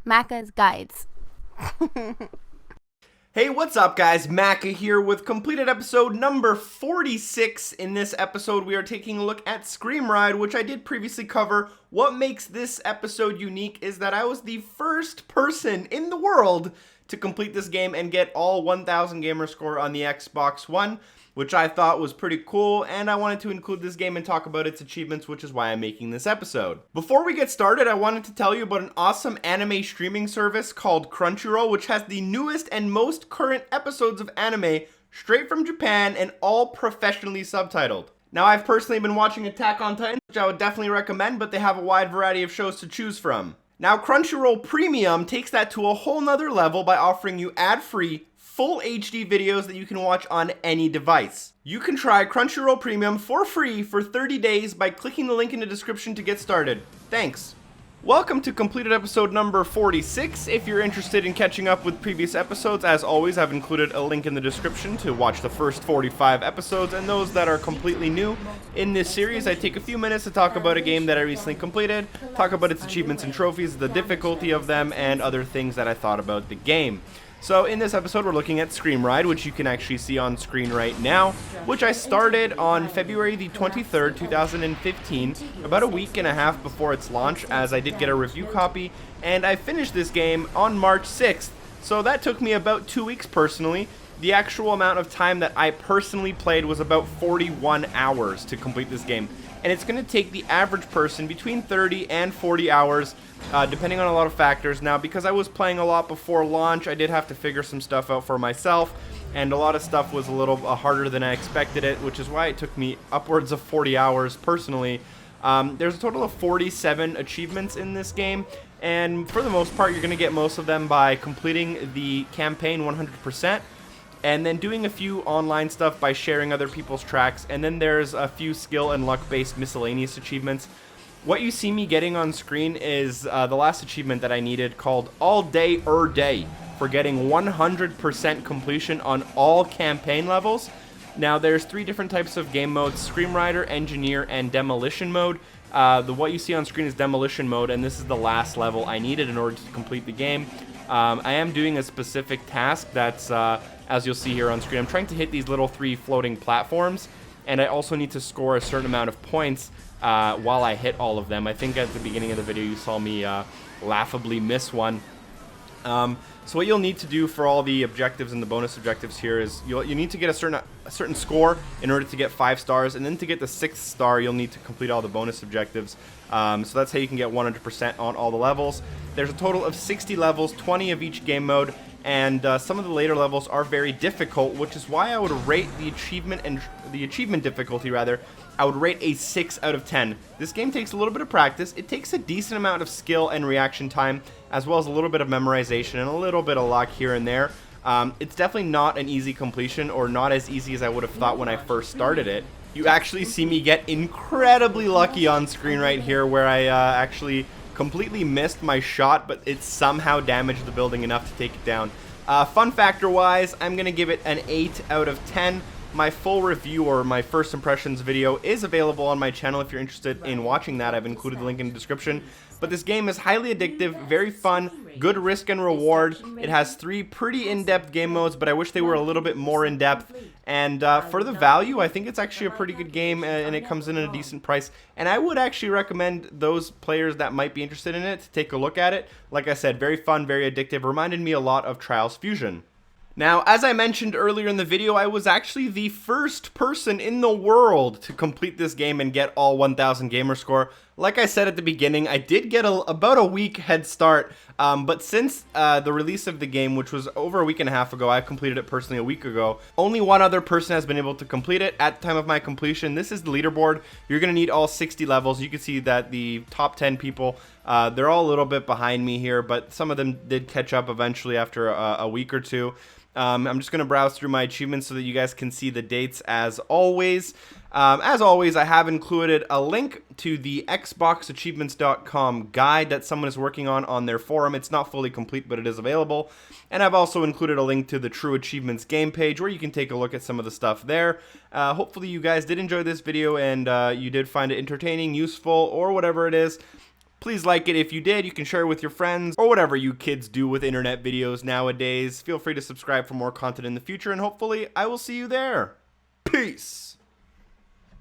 Macca's Guides. Hey, what's up guys? Macca here with completed episode number 46. In this episode, we are taking a look at ScreamRide, which I did previously cover. What makes this episode unique is that I was the first person in the world to complete this game and get all 1000 gamer score on the Xbox One, which I thought was pretty cool, and I wanted to include this game and talk about its achievements, which is why I'm making this episode. Before we get started, I wanted to tell you about an awesome anime streaming service called Crunchyroll, which has the newest and most current episodes of anime straight from Japan and all professionally subtitled. Now, I've personally been watching Attack on Titan, which I would definitely recommend, but they have a wide variety of shows to choose from. Now, Crunchyroll Premium takes that to a whole nother level by offering you ad-free, full HD videos that you can watch on any device. You can try Crunchyroll Premium for free for 30 days by clicking the link in the description to get started. Thanks. Welcome to completed episode number 46. If you're interested in catching up with previous episodes, as always, I've included a link in the description to watch the first 45 episodes, and those that are completely new. In this series, I take a few minutes to talk about a game that I recently completed, talk about its achievements and trophies, the difficulty of them, and other things that I thought about the game. So in this episode, we're looking at ScreamRide, which you can actually see on screen right now, which I started on February the 23rd, 2015, about a week and a half before its launch, as I did get a review copy, and I finished this game on March 6th, so that took me about 2 weeks personally. The actual amount of time that I personally played was about 41 hours to complete this game, and it's going to take the average person between 30 and 40 hours, depending on a lot of factors. Now, because I was playing a lot before launch, I did have to figure some stuff out for myself, and a lot of stuff was a little harder than I expected it, which is why it took me upwards of 40 hours personally. There's a total of 47 achievements in this game, and for the most part, you're going to get most of them by completing the campaign 100%. And then doing a few online stuff by sharing other people's tracks, and then there's a few skill and luck-based miscellaneous achievements. What you see me getting on screen is the last achievement that I needed, called All Day Day, for getting 100% completion on all campaign levels. Now, there's 3 different types of game modes: Screamrider, Engineer, and Demolition mode. What you see on screen is Demolition mode, and this is the last level I needed in order to complete the game. I am doing a specific task that's, as you'll see here on screen, I'm trying to hit these little 3 floating platforms, and I also need to score a certain amount of points while I hit all of them. I think at the beginning of the video you saw me laughably miss one. So what you'll need to do for all the objectives and the bonus objectives here is you need to get a certain score in order to get 5 stars, and then to get the 6th star you'll need to complete all the bonus objectives. So that's how you can get 100% on all the levels. There's a total of 60 levels, 20 of each game mode, and some of the later levels are very difficult, which is why I would rate the achievement difficulty rather. I would rate a 6 out of 10. This game takes a little bit of practice. It takes a decent amount of skill and reaction time, as well as a little bit of memorization and a little bit of luck here and there. It's definitely not an easy completion, or not as easy as I would have thought when I first started it. You actually see me get incredibly lucky on screen right here, where I actually completely missed my shot, but it somehow damaged the building enough to take it down. Fun factor wise, I'm going to give it an 8 out of 10. My full review, or my first impressions video, is available on my channel if you're interested in watching that. I've included the link in the description. But this game is highly addictive, very fun, good risk and reward. It has 3 pretty in-depth game modes, but I wish they were a little bit more in-depth. And for the value, I think it's actually a pretty good game, and it comes in at a decent price. And I would actually recommend those players that might be interested in it to take a look at it. Like I said, very fun, very addictive. Reminded me a lot of Trials Fusion. Now, as I mentioned earlier in the video, I was actually the first person in the world to complete this game and get all 1000 gamer score. Like I said at the beginning, I did get about a week head start, but since the release of the game, which was over a week and a half ago, I completed it personally a week ago, only one other person has been able to complete it at the time of my completion. This is the leaderboard. You're going to need all 60 levels. You can see that the top 10 people, they're all a little bit behind me here, but some of them did catch up eventually after a week or two. I'm just going to browse through my achievements so that you guys can see the dates as always. As always, I have included a link to the xboxachievements.com guide that someone is working on their forum. It's not fully complete, but it is available. And I've also included a link to the True Achievements game page where you can take a look at some of the stuff there. Hopefully you guys did enjoy this video and you did find it entertaining, useful, or whatever it is. Please like it if you did. You can share it with your friends or whatever you kids do with internet videos nowadays. Feel free to subscribe for more content in the future, and hopefully I will see you there. Peace!